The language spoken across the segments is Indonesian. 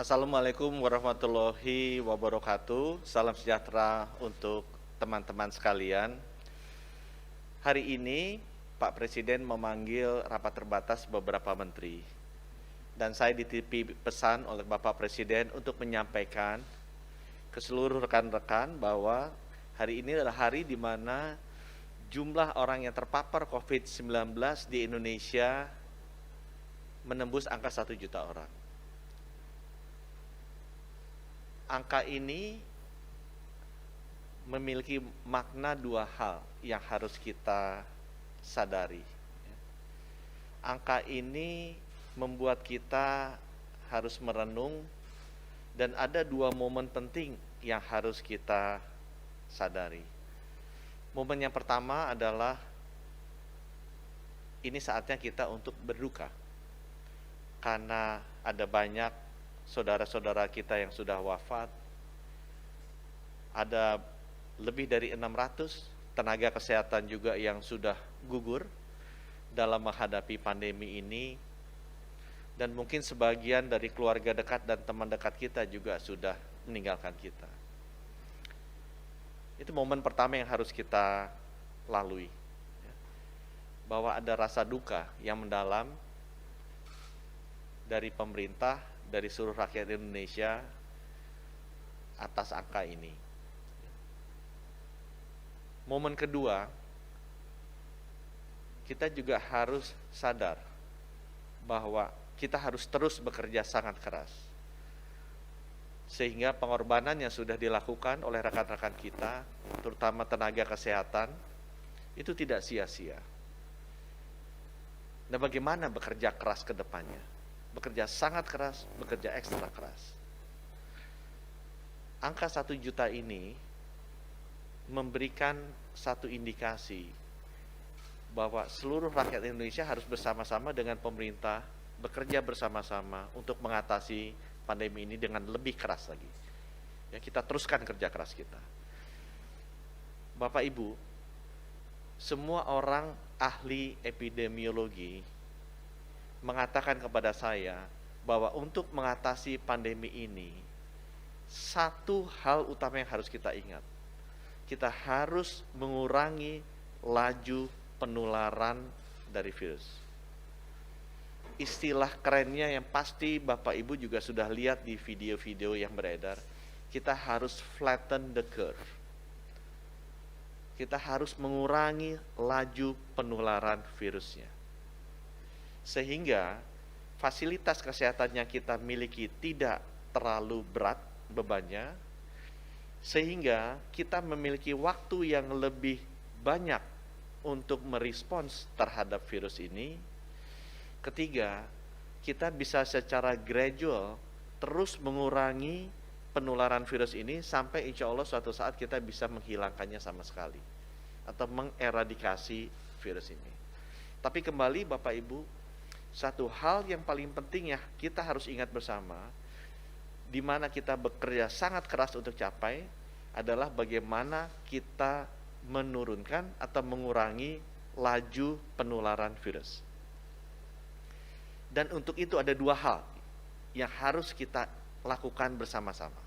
Assalamualaikum warahmatullahi wabarakatuh. Salam sejahtera untuk teman-teman sekalian. Hari ini Pak Presiden memanggil rapat terbatas beberapa menteri. Dan saya dititipi pesan oleh Bapak Presiden untuk menyampaikan ke seluruh rekan-rekan bahwa hari ini adalah hari di mana jumlah orang yang terpapar COVID-19 di Indonesia menembus angka 1 juta orang. Angka ini memiliki makna dua hal yang harus kita sadari. Angka ini membuat kita harus merenung dan ada dua momen penting yang harus kita sadari. Momen yang pertama adalah ini saatnya kita untuk berduka karena ada banyak saudara-saudara kita yang sudah wafat. Ada lebih dari 600 tenaga kesehatan juga yang sudah gugur dalam menghadapi pandemi ini. Dan mungkin sebagian dari keluarga dekat dan teman dekat kita juga sudah meninggalkan kita. Itu momen pertama yang harus kita lalui. Bahwa ada rasa duka yang mendalam dari pemerintah, dari seluruh rakyat Indonesia atas angka ini. Momen kedua, kita juga harus sadar bahwa kita harus terus bekerja sangat keras. Sehingga pengorbanan yang sudah dilakukan oleh rekan-rekan kita, terutama tenaga kesehatan, itu tidak sia-sia. Nah, bagaimana bekerja keras ke depannya? Bekerja sangat keras, bekerja ekstra keras. Angka 1 juta ini memberikan satu indikasi bahwa seluruh rakyat Indonesia harus bersama-sama dengan pemerintah, bekerja bersama-sama untuk mengatasi pandemi ini dengan lebih keras lagi. Ya, kita teruskan kerja keras kita. Bapak Ibu, semua orang ahli epidemiologi mengatakan kepada saya bahwa untuk mengatasi pandemi ini, satu hal utama yang harus kita ingat. Kita harus mengurangi laju penularan dari virus. Istilah kerennya yang pasti Bapak Ibu juga sudah lihat di video-video yang beredar, kita harus flatten the curve. Kita harus mengurangi laju penularan virusnya. Sehingga fasilitas kesehatan yang kita miliki tidak terlalu berat bebannya, sehingga kita memiliki waktu yang lebih banyak untuk merespons terhadap virus ini. Ketiga, kita bisa secara gradual terus mengurangi penularan virus ini sampai insya Allah suatu saat kita bisa menghilangkannya sama sekali atau mengeradikasi virus ini. Tapi kembali Bapak Ibu, satu hal yang paling penting ya kita harus ingat bersama, di mana kita bekerja sangat keras untuk capai adalah bagaimana kita menurunkan atau mengurangi laju penularan virus. Dan untuk itu ada dua hal yang harus kita lakukan bersama-sama.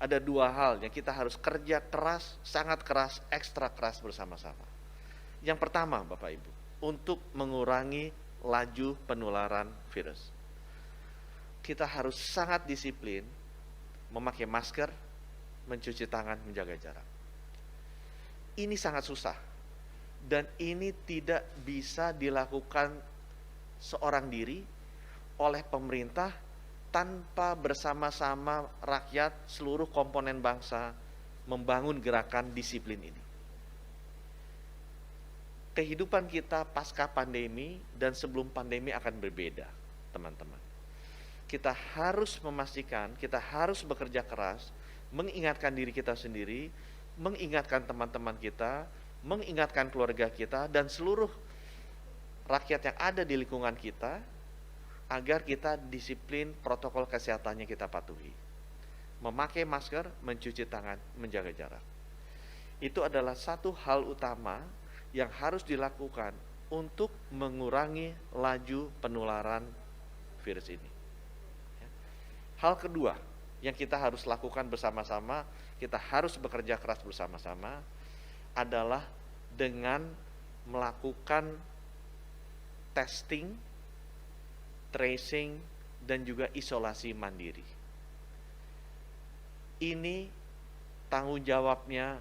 Ada dua hal yang kita harus kerja keras, sangat keras, ekstra keras bersama-sama. Yang pertama Bapak Ibu, untuk mengurangi laju penularan virus. Kita harus sangat disiplin memakai masker, mencuci tangan, menjaga jarak. Ini sangat susah dan ini tidak bisa dilakukan seorang diri oleh pemerintah tanpa bersama-sama rakyat, seluruh komponen bangsa membangun gerakan disiplin ini. Kehidupan kita pasca pandemi dan sebelum pandemi akan berbeda, teman-teman. Kita harus memastikan, kita harus bekerja keras, mengingatkan diri kita sendiri, mengingatkan teman-teman kita, mengingatkan keluarga kita, dan seluruh rakyat yang ada di lingkungan kita, agar kita disiplin protokol kesehatannya kita patuhi. Memakai masker, mencuci tangan, menjaga jarak. Itu adalah satu hal utama yang harus dilakukan untuk mengurangi laju penularan virus ini. Hal kedua yang kita harus lakukan bersama-sama, kita harus bekerja keras bersama-sama adalah dengan melakukan testing, tracing, dan juga isolasi mandiri. Ini tanggung jawabnya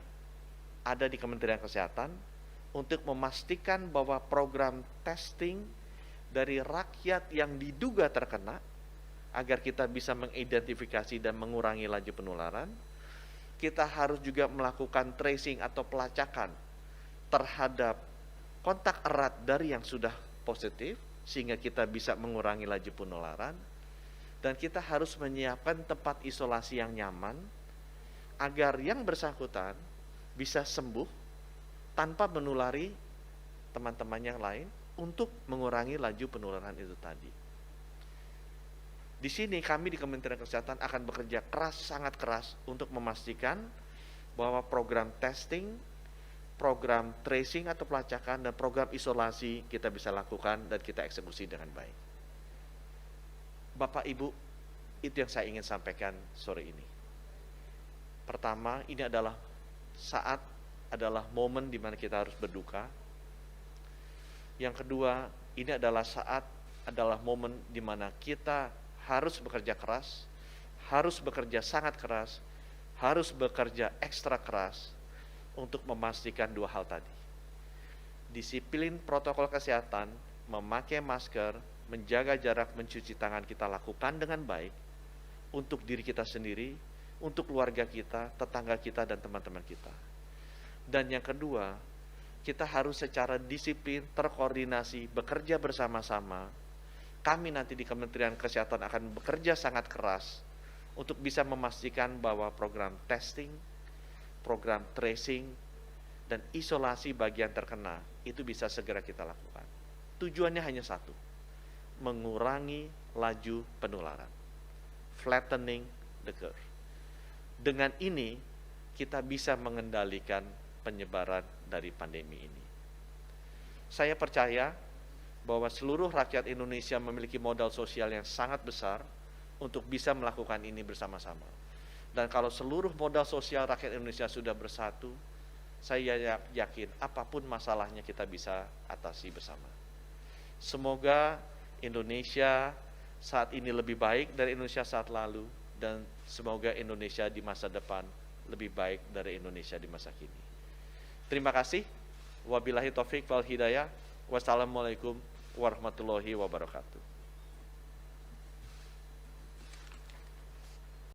ada di Kementerian Kesehatan untuk memastikan bahwa program testing dari rakyat yang diduga terkena agar kita bisa mengidentifikasi dan mengurangi laju penularan. Kita harus juga melakukan tracing atau pelacakan terhadap kontak erat dari yang sudah positif sehingga kita bisa mengurangi laju penularan. Dan kita harus menyiapkan tempat isolasi yang nyaman agar yang bersangkutan bisa sembuh tanpa menulari teman-teman yang lain untuk mengurangi laju penularan itu tadi. Di sini kami di Kementerian Kesehatan akan bekerja keras, sangat keras untuk memastikan bahwa program testing, program tracing atau pelacakan, dan program isolasi kita bisa lakukan dan kita eksekusi dengan baik. Bapak Ibu, itu yang saya ingin sampaikan sore ini. Pertama, ini adalah momen di mana kita harus berduka. Yang kedua, ini adalah momen di mana kita harus bekerja keras, harus bekerja sangat keras, harus bekerja ekstra keras untuk memastikan dua hal tadi. Disiplin protokol kesehatan, memakai masker, menjaga jarak, mencuci tangan kita lakukan dengan baik untuk diri kita sendiri, untuk keluarga kita, tetangga kita, dan teman-teman kita. Dan yang kedua, kita harus secara disiplin, terkoordinasi, bekerja bersama-sama. Kami nanti di Kementerian Kesehatan akan bekerja sangat keras untuk bisa memastikan bahwa program testing, program tracing, dan isolasi bagi yang terkena itu bisa segera kita lakukan. Tujuannya hanya satu, mengurangi laju penularan, flattening the curve. Dengan ini kita bisa mengendalikan penyebaran dari pandemi ini. Saya percaya bahwa seluruh rakyat Indonesia memiliki modal sosial yang sangat besar untuk bisa melakukan ini bersama-sama. Dan kalau seluruh modal sosial rakyat Indonesia sudah bersatu, saya yakin apapun masalahnya kita bisa atasi bersama. Semoga Indonesia saat ini lebih baik dari Indonesia saat lalu, dan semoga Indonesia di masa depan lebih baik dari Indonesia di masa kini. Terima kasih. Wabillahi taufik wal hidayah. Wassalamualaikum warahmatullahi wabarakatuh.